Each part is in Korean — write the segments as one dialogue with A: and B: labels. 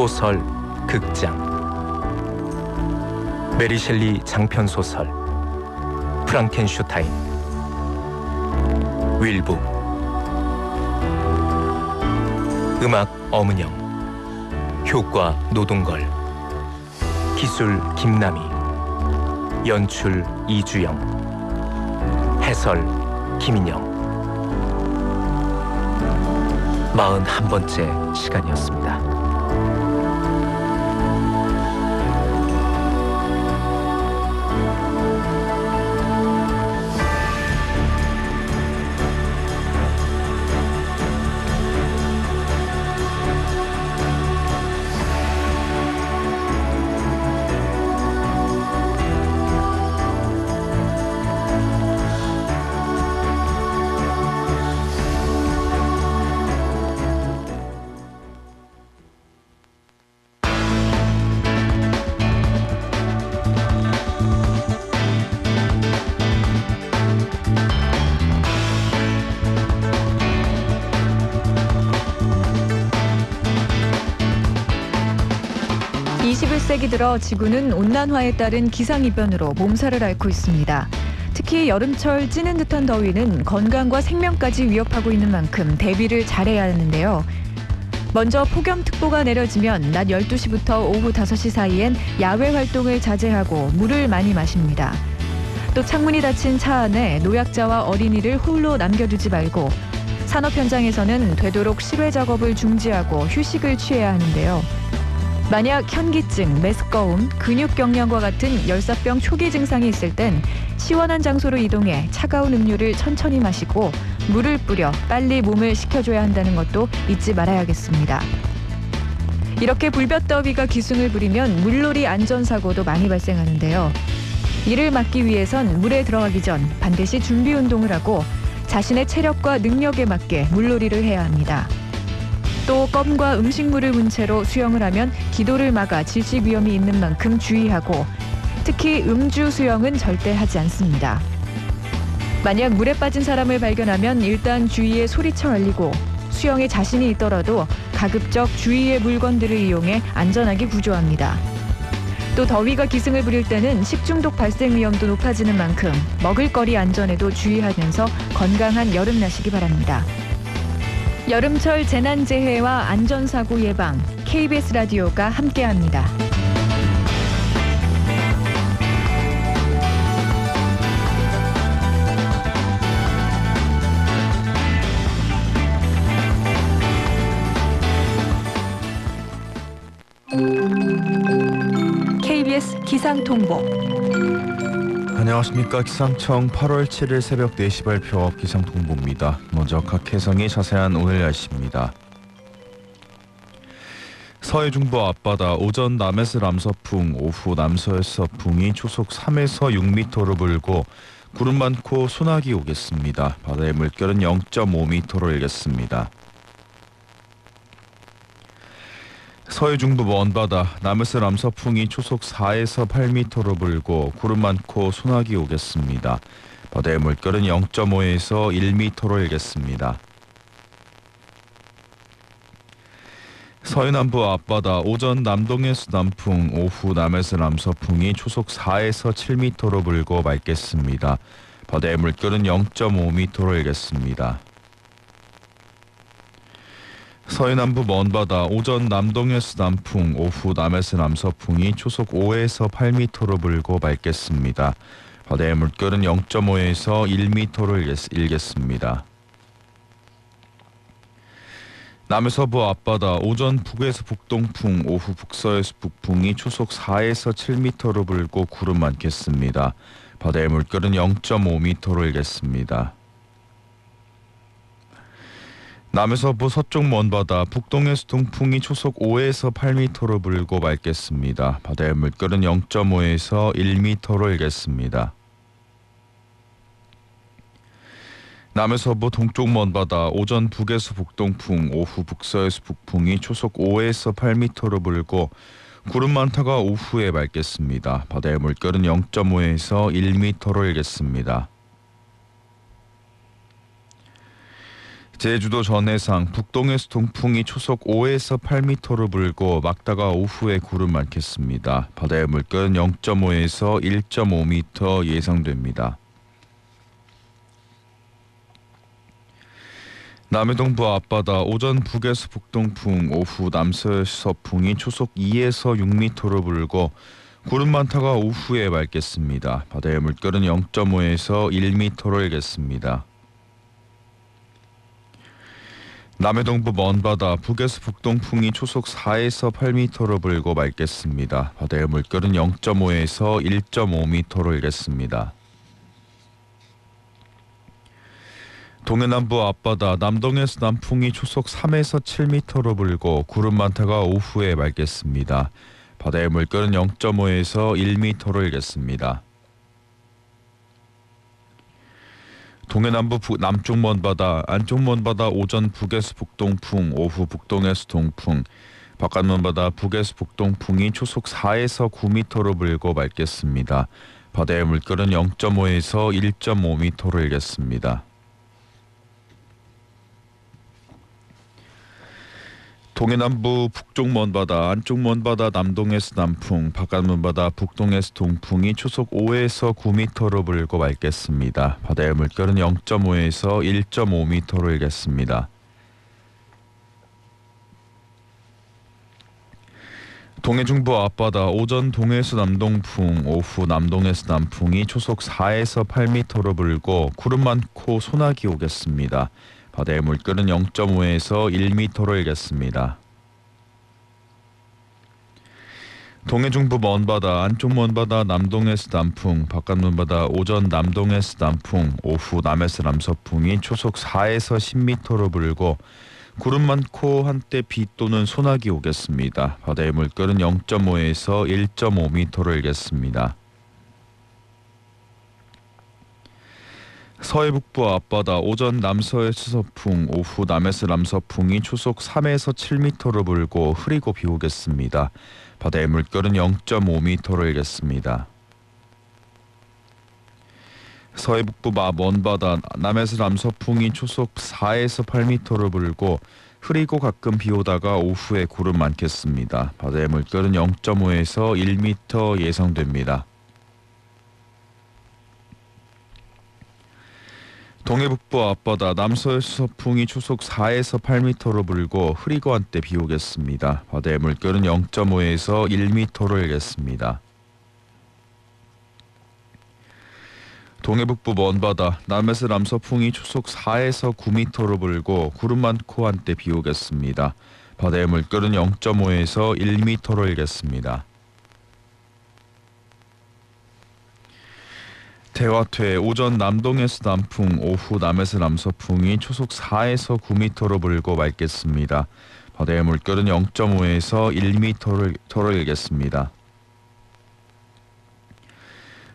A: 소설, 극장, 메리 셸리 장편소설, 프랑켄슈타인, 윌부, 음악 엄은영, 효과 노동걸, 기술 김남희, 연출 이주영, 해설 김인영. 41번째 시간이었습니다.
B: 세기 들어 지구는 온난화에 따른 기상이변으로 몸살을 앓고 있습니다. 특히 여름철 찌는 듯한 더위는 건강과 생명까지 위협하고 있는 만큼 대비를 잘해야 하는데요. 먼저 폭염특보가 내려지면 낮 12시부터 오후 5시 사이엔 야외 활동을 자제하고 물을 많이 마십니다. 또 창문이 닫힌 차 안에 노약자와 어린이를 홀로 남겨두지 말고 산업 현장에서는 되도록 실외 작업을 중지하고 휴식을 취해야 하는데요. 만약 현기증, 메스꺼움, 근육경련과 같은 열사병 초기 증상이 있을 땐 시원한 장소로 이동해 차가운 음료를 천천히 마시고 물을 뿌려 빨리 몸을 식혀줘야 한다는 것도 잊지 말아야겠습니다. 이렇게 불볕더위가 기승을 부리면 물놀이 안전사고도 많이 발생하는데요. 이를 막기 위해선 물에 들어가기 전 반드시 준비 운동을 하고 자신의 체력과 능력에 맞게 물놀이를 해야 합니다. 또 껌과 음식물을 문 채로 수영을 하면 기도를 막아 질식 위험이 있는 만큼 주의하고 특히 음주 수영은 절대 하지 않습니다. 만약 물에 빠진 사람을 발견하면 일단 주위에 소리쳐 알리고 수영에 자신이 있더라도 가급적 주위의 물건들을 이용해 안전하게 구조합니다. 또 더위가 기승을 부릴 때는 식중독 발생 위험도 높아지는 만큼 먹을거리 안전에도 주의하면서 건강한 여름 나시기 바랍니다. 여름철 재난재해와 안전사고 예방, KBS 라디오가 함께합니다. KBS 기상통보.
C: 안녕하십니까. 기상청 8월 7일 새벽 4시 발표 기상통보입니다. 먼저 각 해상의 자세한 오늘 날씨입니다. 서해중부 앞바다 오전 남해에서 남서풍, 오후 남서에서 풍이 초속 3에서 6m로 불고 구름 많고 소나기 오겠습니다. 바다의 물결은 0.5m로 일겠습니다. 서해중부 먼바다 남해에서 남서풍이 초속 4에서 8m로 불고 구름 많고 소나기 오겠습니다. 바다의 물결은 0.5에서 1m로 일겠습니다. 서해남부 앞바다 오전 남동에서 남풍, 오후 남해에서 남서풍이 초속 4에서 7m로 불고 맑겠습니다. 바다의 물결은 0.5m로 일겠습니다. 서해남부 먼바다 오전 남동에서 남풍, 오후 남해에서 남서풍이 초속 5에서 8m로 불고 맑겠습니다. 바다의 물결은 0.5에서 1m로 일겠습니다. 남해서부 앞바다 오전 북에서 북동풍, 오후 북서에서 북풍이 초속 4에서 7m로 불고 구름 많겠습니다. 바다의 물결은 0.5m로 일겠습니다. 남해서부 서쪽 먼바다 북동에서 동풍이 초속 5에서 8m로 불고 맑겠습니다. 바다의 물결은 0.5에서 1m로 일겠습니다. 남해서부 동쪽 먼바다 오전 북에서 북동풍, 오후 북서에서 북풍이 초속 5에서 8m로 불고 구름 많다가 오후에 맑겠습니다. 바다의 물결은 0.5에서 1m로 일겠습니다. 제주도 전해상 북동에서 동풍이 초속 5에서 8m로 불고 막다가 오후에 구름 많겠습니다. 바다의 물결은 0.5에서 1.5m 예상됩니다. 남해 동부 앞바다 오전 북에서 북동풍, 오후 남서에서 풍이 초속 2에서 6m로 불고 구름 많다가 오후에 맑겠습니다. 바다의 물결은 0.5에서 1m로 일겠습니다. 남해 동부 먼바다 북에서 북동풍이 초속 4에서 8m로 불고 맑겠습니다. 바다의 물결은 0.5에서 1.5m로 일겠습니다. 동해남부 앞바다 남동에서 남풍이 초속 3에서 7m로 불고 구름 많다가 오후에 맑겠습니다. 바다의 물결은 0.5에서 1m로 일겠습니다. 동해남부 남쪽 먼바다 안쪽 먼바다 오전 북에서 북동풍, 오후 북동에서 동풍, 바깥 먼바다 북에서 북동풍이 초속 4에서 9m로 불고 맑겠습니다. 바다의 물결은 0.5에서 1.5m로 일겠습니다. 동해남부 북쪽 먼바다 안쪽 먼바다 남동에서 남풍, 바깥 먼바다 북동에서 동풍이 초속 5에서 9m로 불고 맑겠습니다. 바다의 물결은 0.5에서 1.5m로 일겠습니다. 동해중부 앞바다 오전 동해에서 남동풍, 오후 남동에서 남풍이 초속 4에서 8m로 불고 구름 많고 소나기 오겠습니다. 바다의 물결은 0.5에서 1m로 일겠습니다. 동해중부 먼바다 안쪽 먼바다 남동에서 남풍, 바깥 먼바다 오전 남동에서 남풍, 오후 남에서 남서풍이 초속 4에서 10m로 불고 구름 많고 한때 비 또는 소나기 오겠습니다. 바다의 물결은 0.5에서 1.5m로 일겠습니다. 서해북부 앞바다 오전 남서에서 서풍, 오후 남에서 남서풍이 초속 3에서 7m로 불고 흐리고 비 오겠습니다. 바다의 물결은 0.5m로 일겠습니다. 서해북부 먼바다 남에서 남서풍이 초속 4에서 8m로 불고 흐리고 가끔 비 오다가 오후에 구름 많겠습니다. 바다의 물결은 0.5에서 1m 예상됩니다. 동해북부 앞바다 남서에서 서풍이 초속 4에서 8m로 불고 흐리고 한때 비 오겠습니다. 바다의 물결은 0.5에서 1m로 일겠습니다. 동해북부 먼바다 남에서 남서풍이 초속 4에서 9m로 불고 구름 많고 한때 비 오겠습니다. 바다의 물결은 0.5에서 1m로 일겠습니다. 대화퇴 오전 남동에서 남풍, 오후 남에서 남서풍이 초속 4에서 9m로 불고 맑겠습니다. 바다의 물결은 0.5에서 1m로 일겠습니다.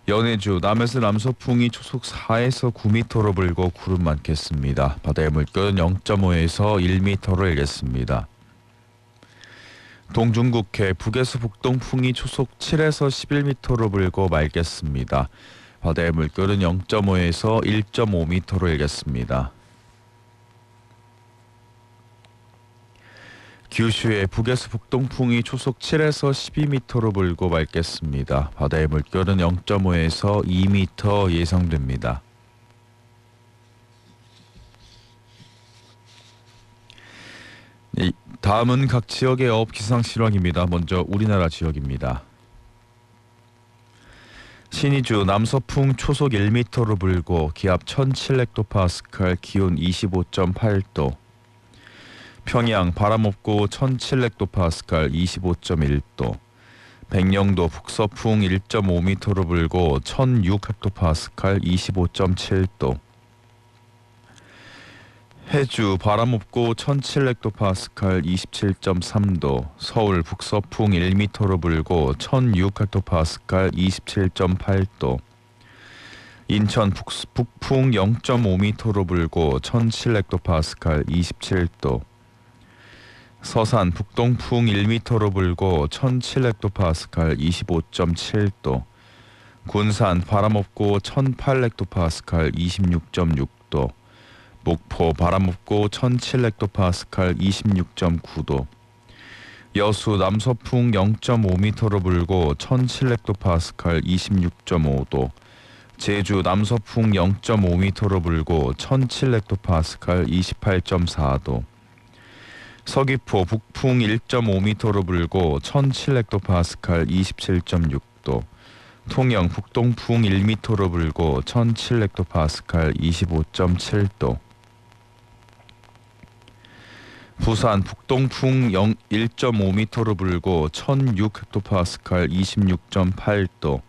C: 연해주 남에서 남서풍이 초속 4에서 9m로 불고 구름 많겠습니다. 바다의 물결은 0.5에서 1m로 일겠습니다. 동중국해 북에서 북동풍이 초속 7에서 11m로 불고 맑겠습니다. 바다의 물결은 0.5에서 1.5m로 일겠습니다. 규슈의 북에서 북동풍이 초속 7에서 12m로 불고 맑겠습니다. 바다의 물결은 0.5에서 2m 예상됩니다. 다음은 각 지역의 어업 기상 실황입니다. 먼저 우리나라 지역입니다. 신의주 남서풍 초속 1m로 불고 기압 1700헥토파스칼, 기온 25.8도. 평양 바람 없고 1700헥토파스칼, 25.1도. 백령도 북서풍 1.5m로 불고 1006헥토파스칼, 25.7도. 해주 바람 없고 1700헥토파스칼, 27.3도. 서울 북서풍 1m로 불고 1006헥토파스칼, 27.8도. 인천 북풍 0.5m로 불고 1700헥토파스칼, 27도. 서산 북동풍 1m로 불고 1700헥토파스칼, 25.7도. 군산 바람 없고 1008헥토파스칼, 26.6도. 목포 바람 없고 1700헥토파스칼 26.9도. 여수 남서풍 0.5m로 불고 1700헥토파스칼 26.5도. 제주 남서풍 0.5m로 불고 1700헥토파스칼 28.4도. 서귀포 북풍 1.5m로 불고 1700헥토파스칼 27.6도. 통영 북동풍 1m로 불고 1700헥토파스칼 25.7도. 부산 북동풍 1.5m로 불고 1006헥토파스칼 26.8도.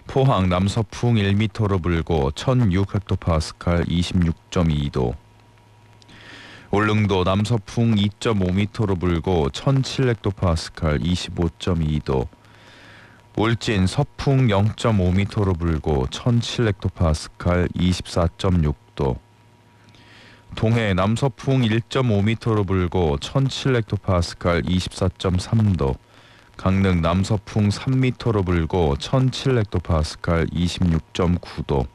C: 포항 남서풍 1m로 불고 1006헥토파스칼 26.2도. 울릉도 남서풍 2.5m로 불고 1007헥토파스칼 25.2도. 울진 서풍 0.5m로 불고 1007헥토파스칼 24.6도. 동해 남서풍 1.5m로 불고 1007헥토파스칼 24.3도. 강릉 남서풍 3m로 불고 1007헥토파스칼 26.9도.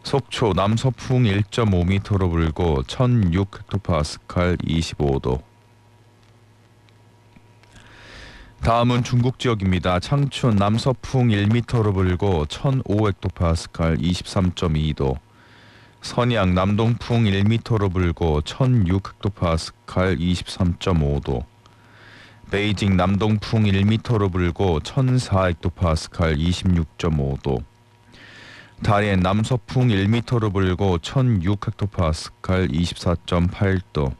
C: 속초 남서풍 1.5m로 불고 1006헥토파스칼 25도. 다음은 중국 지역입니다. 창춘 남서풍 1m로 불고 1005헥토파스칼 23.2도. 선양 남동풍 1m로 불고 1006헥토파스칼 23.5도. 베이징 남동풍 1m로 불고 1004헥토파스칼 26.5도. 다롄 남서풍 1m로 불고 1006헥토파스칼 24.8도.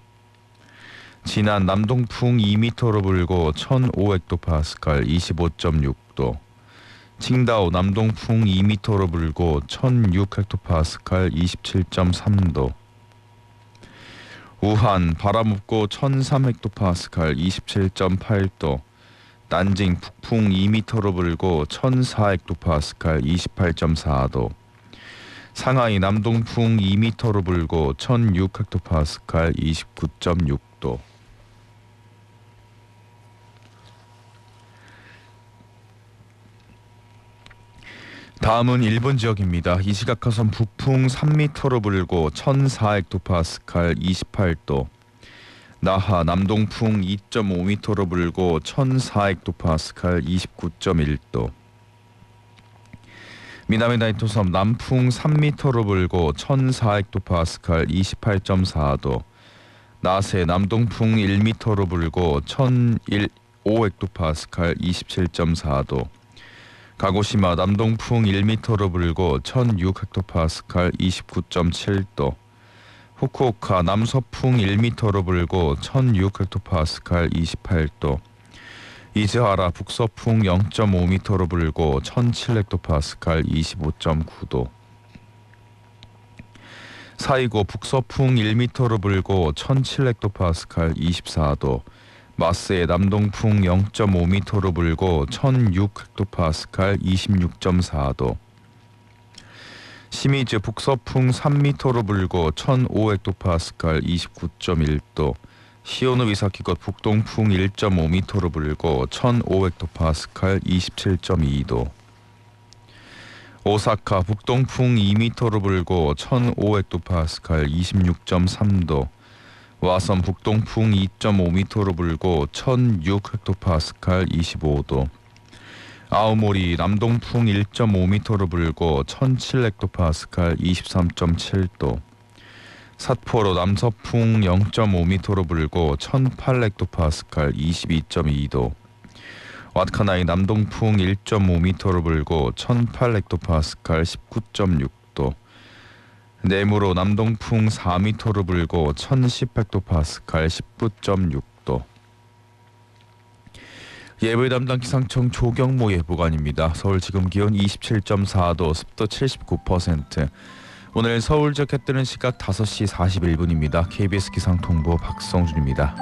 C: 진안 남동풍 2m로 불고 1005헥토파스칼 25.6도. 칭다오 남동풍 2m로 불고 1006헥토파스칼 27.3도. 우한 바람 없고 1003헥토파스칼 27.8도. 난징 북풍 2m로 불고 1004헥토파스칼 28.4도. 상하이 남동풍 2m로 불고 1006헥토파스칼 29.6도. 다음은 일본 지역입니다. 이시가카섬 북풍 3m로 불고 1004헥토파스칼 28도. 나하 남동풍 2.5m로 불고 1004헥토파스칼 29.1도. 미나미 나이토섬 남풍 3m로 불고 1004헥토파스칼 28.4도. 나세 남동풍 1m로 불고 1005헥토파스칼 27.4도. 가고시마 남동풍 1m로 불고 1006헥토파스칼 29.7도. 후쿠오카 남서풍 1m로 불고 1006헥토파스칼 28도. 이즈하라 북서풍 0.5m로 불고 1007헥토파스칼 25.9도. 사이고 북서풍 1m로 불고 1007헥토파스칼 24도. 마스에 남동풍 0.5m로 불고 1006헥토파스칼 26.4도. 시미즈 북서풍 3m로 불고 1005헥토파스칼 29.1도. 시오노미사키곳 북동풍 1.5m로 불고 1005헥토파스칼 27.2도. 오사카 북동풍 2m로 불고 1005헥토파스칼 26.3도. 와섬 북동풍 2.5m로 불고 1006헥토파스칼 25도. 아오모리 남동풍 1.5m로 불고 1007헥토파스칼 23.7도. 삿포로 남서풍 0.5m로 불고 1008헥토파스칼 22.2도. 왓카나이 남동풍 1.5m로 불고 1008헥토파스칼 19.6도. 네무로 남동풍 4m로 불고 1010헥토파스칼 19.6도. 예보에 담당 기상청 조경모 예보관입니다. 서울 지금 기온 27.4도, 습도 79%. 오늘 서울 지역 해 뜨는 시각 5시 41분입니다. KBS 기상통보 박성준입니다.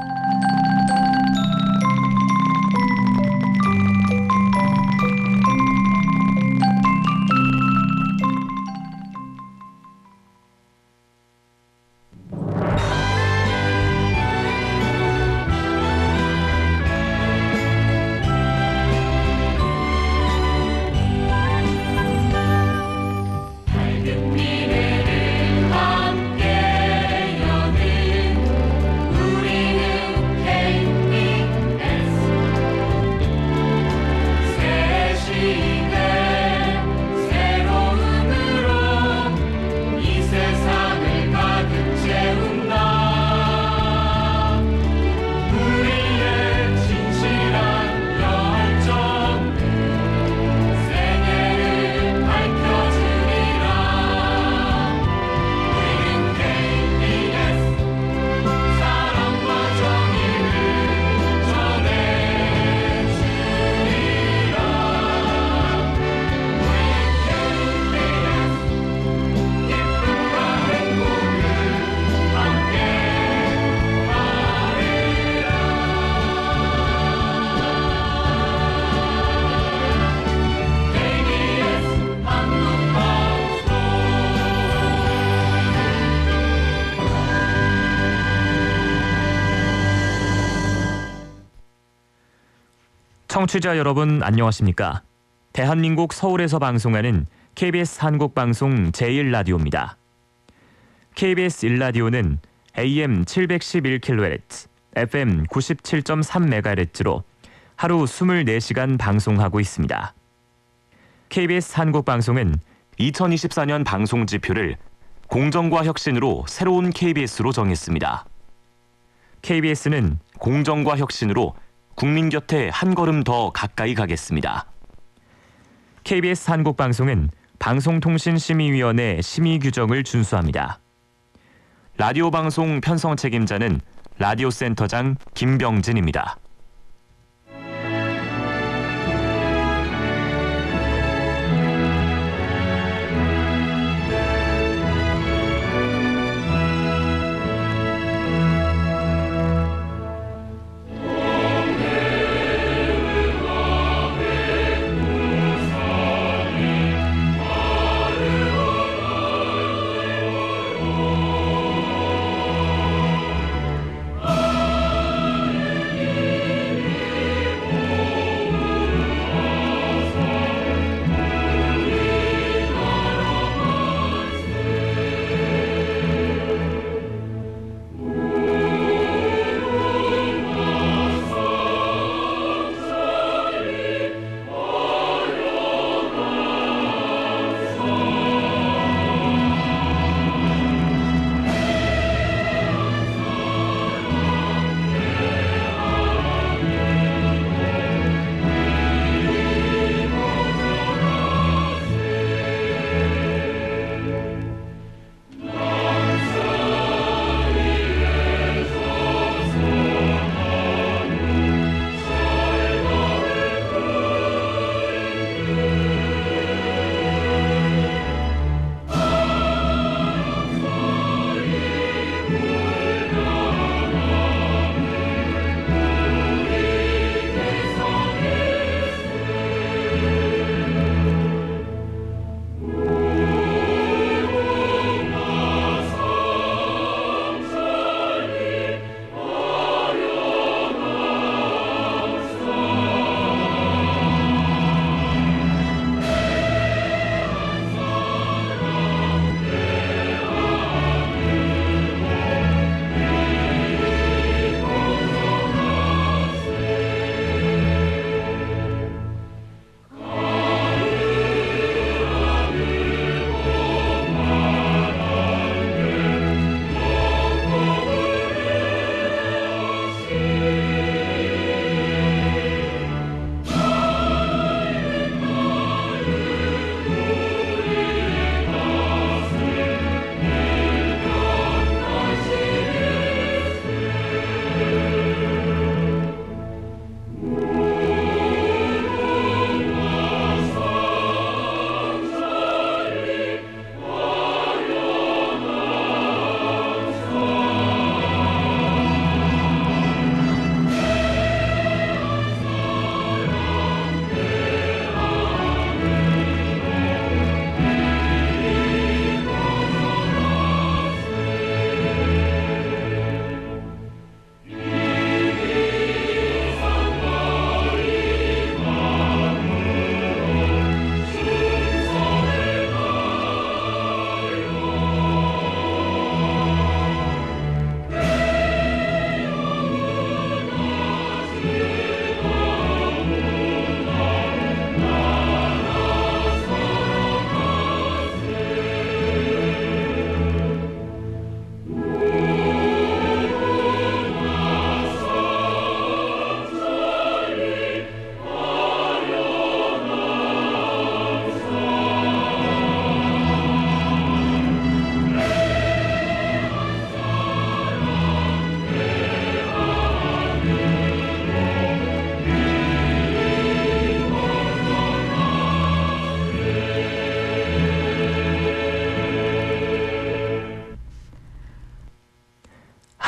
D: 청취자 여러분 안녕하십니까? 대한민국 서울에서 방송하는 KBS 한국방송 제1라디오입니다. KBS 1라디오는 AM 711kHz, FM 97.3MHz로 하루 24시간 방송하고 있습니다. KBS 한국방송은 2024년 방송 지표를 공정과 혁신으로 새로운 KBS로 정했습니다. KBS는 공정과 혁신으로 국민 곁에 한 걸음 더 가까이 가겠습니다. KBS 한국방송은 방송통신심의위원회 심의 규정을 준수합니다. 라디오 방송 편성 책임자는 라디오 센터장 김병진입니다.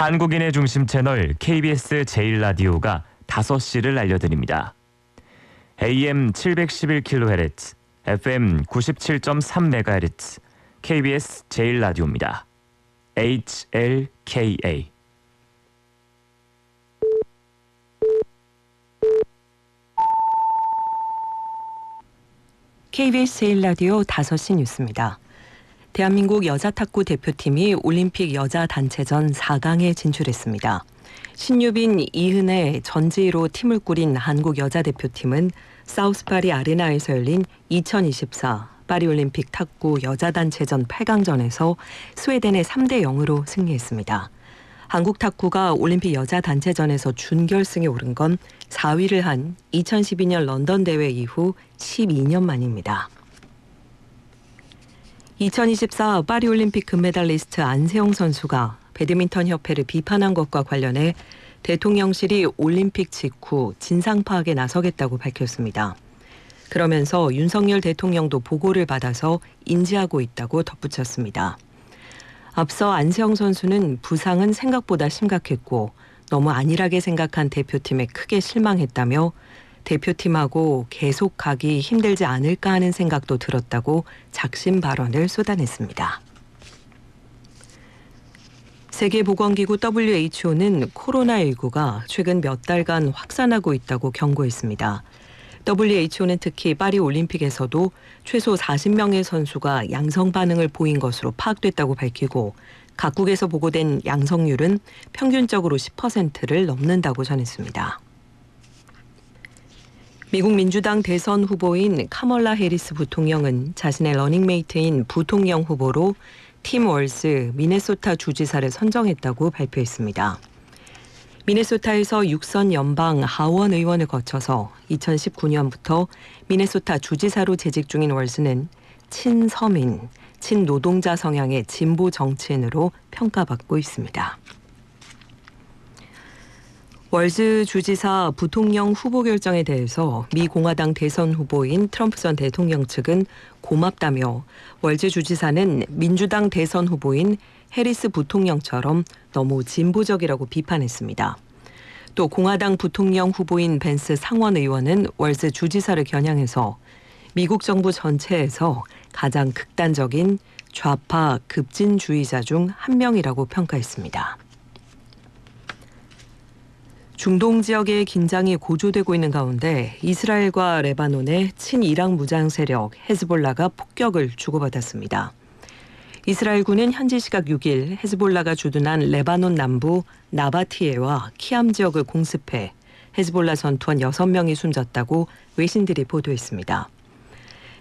D: 한국인의 중심 채널 KBS 제1라디오가 5시를 알려드립니다. AM 711kHz, FM 97.3MHz, KBS 제1라디오입니다. HLKA.
E: KBS 제1라디오 5시 뉴스입니다. 대한민국 여자탁구 대표팀이 올림픽 여자 단체전 4강에 진출했습니다. 신유빈, 이은혜, 전지희로 팀을 꾸린 한국 여자대표팀은 사우스파리 아레나에서 열린 2024 파리올림픽 탁구 여자단체전 8강전에서 스웨덴에 3대 0으로 승리했습니다. 한국 탁구가 올림픽 여자단체전에서 준결승에 오른 건 4위를 한 2012년 런던 대회 이후 12년 만입니다. 2024 파리올림픽 금메달리스트 안세영 선수가 배드민턴 협회를 비판한 것과 관련해 대통령실이 올림픽 직후 진상 파악에 나서겠다고 밝혔습니다. 그러면서 윤석열 대통령도 보고를 받아서 인지하고 있다고 덧붙였습니다. 앞서 안세영 선수는 부상은 생각보다 심각했고 너무 안일하게 생각한 대표팀에 크게 실망했다며 대표팀하고 계속 가기 힘들지 않을까 하는 생각도 들었다고 작심 발언을 쏟아냈습니다. 세계보건기구 WHO는 코로나19가 최근 몇 달간 확산하고 있다고 경고했습니다. WHO는 특히 파리올림픽에서도 최소 40명의 선수가 양성 반응을 보인 것으로 파악됐다고 밝히고 각국에서 보고된 양성률은 평균적으로 10%를 넘는다고 전했습니다. 미국 민주당 대선 후보인 카멀라 해리스 부통령은 자신의 러닝메이트인 부통령 후보로 팀 월스 미네소타 주지사를 선정했다고 발표했습니다. 미네소타에서 6선 연방 하원 의원을 거쳐서 2019년부터 미네소타 주지사로 재직 중인 월스는 친서민, 친노동자 성향의 진보 정치인으로 평가받고 있습니다. 월스 주지사 부통령 후보 결정에 대해서 미 공화당 대선 후보인 트럼프 전 대통령 측은 고맙다며 월스 주지사는 민주당 대선 후보인 해리스 부통령처럼 너무 진보적이라고 비판했습니다. 또 공화당 부통령 후보인 벤스 상원 의원은 월스 주지사를 겨냥해서 미국 정부 전체에서 가장 극단적인 좌파 급진주의자 중 한 명이라고 평가했습니다. 중동 지역의 긴장이 고조되고 있는 가운데 이스라엘과 레바논의 친이랑 무장 세력 헤즈볼라가 폭격을 주고받았습니다. 이스라엘군은 현지 시각 6일 헤즈볼라가 주둔한 레바논 남부 나바티에와 키암 지역을 공습해 헤즈볼라 전투원 6명이 숨졌다고 외신들이 보도했습니다.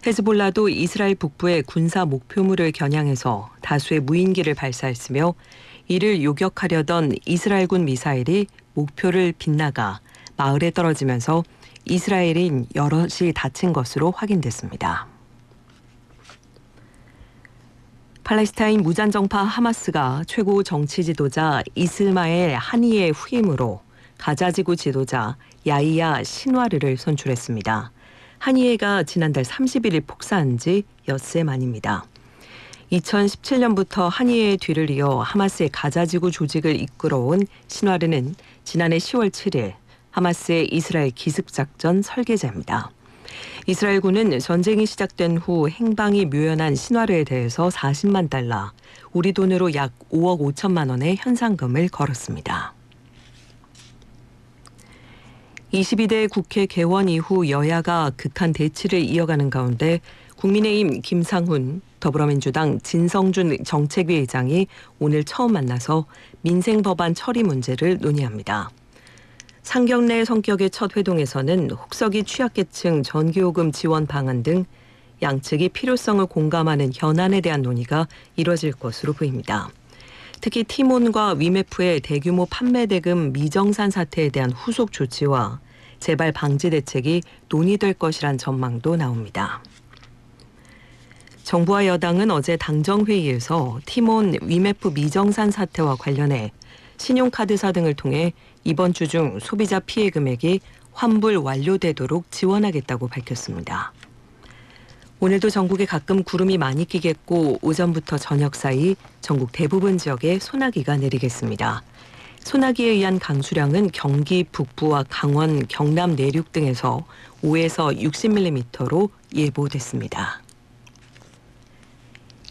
E: 헤즈볼라도 이스라엘 북부의 군사 목표물을 겨냥해서 다수의 무인기를 발사했으며 이를 요격하려던 이스라엘군 미사일이 목표를 빗나가 마을에 떨어지면서 이스라엘인 여럿이 다친 것으로 확인됐습니다. 팔레스타인 무장정파 하마스가 최고 정치 지도자 이스마엘 하니의 후임으로 가자지구 지도자 야히야 신와르를 선출했습니다. 하니에가 지난달 31일 폭사한 지 엿새 만입니다. 2017년부터 하니에의 뒤를 이어 하마스의 가자지구 조직을 이끌어온 신와르는 지난해 10월 7일 하마스의 이스라엘 기습작전 설계자입니다. 이스라엘군은 전쟁이 시작된 후 행방이 묘연한 신와르에 대해서 40만 달러, 우리 돈으로 약 5억 5천만 원의 현상금을 걸었습니다. 22대 국회 개원 이후 여야가 극한 대치를 이어가는 가운데 국민의힘 김상훈, 더불어민주당 진성준 정책위 의장이 오늘 처음 만나서 민생 법안 처리 문제를 논의합니다. 상견례 성격의 첫 회동에서는 혹서기 취약계층 전기요금 지원 방안 등 양측이 필요성을 공감하는 현안에 대한 논의가 이뤄질 것으로 보입니다. 특히 티몬과 위메프의 대규모 판매 대금 미정산 사태에 대한 후속 조치와 재발 방지 대책이 논의될 것이란 전망도 나옵니다. 정부와 여당은 어제 당정회의에서 티몬 위메프 미정산 사태와 관련해 신용카드사 등을 통해 이번 주 중 소비자 피해 금액이 환불 완료되도록 지원하겠다고 밝혔습니다. 오늘도 전국에 가끔 구름이 많이 끼겠고 오전부터 저녁 사이 전국 대부분 지역에 소나기가 내리겠습니다. 소나기에 의한 강수량은 경기 북부와 강원, 경남 내륙 등에서 5에서 60mm로 예보됐습니다.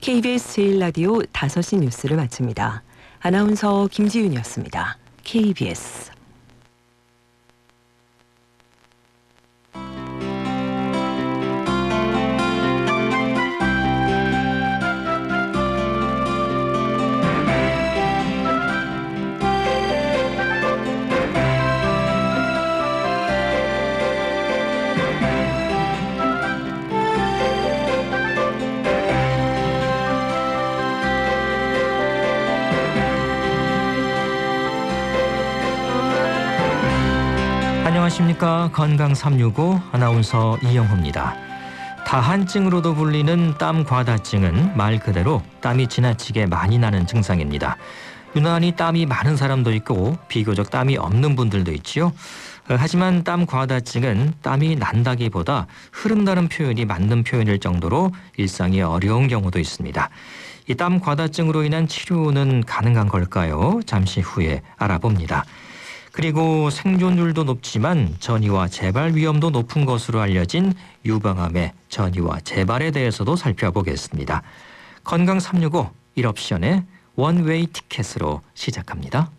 E: KBS 제1라디오 5시 뉴스를 마칩니다. 아나운서 김지윤이었습니다. KBS
F: 안녕하십니까. 건강 365 아나운서 이영호입니다. 다한증으로도 불리는 땀 과다증은 말 그대로 땀이 지나치게 많이 나는 증상입니다. 유난히 땀이 많은 사람도 있고 비교적 땀이 없는 분들도 있지요. 하지만 땀 과다증은 땀이 난다기보다 흐른다는 표현이 맞는 표현일 정도로 일상이 어려운 경우도 있습니다. 이 땀 과다증으로 인한 치료는 가능한 걸까요? 잠시 후에 알아봅니다. 그리고 생존율도 높지만 전이와 재발 위험도 높은 것으로 알려진 유방암의 전이와 재발에 대해서도 살펴보겠습니다. 건강 365 1옵션의 원웨이 티켓으로 시작합니다.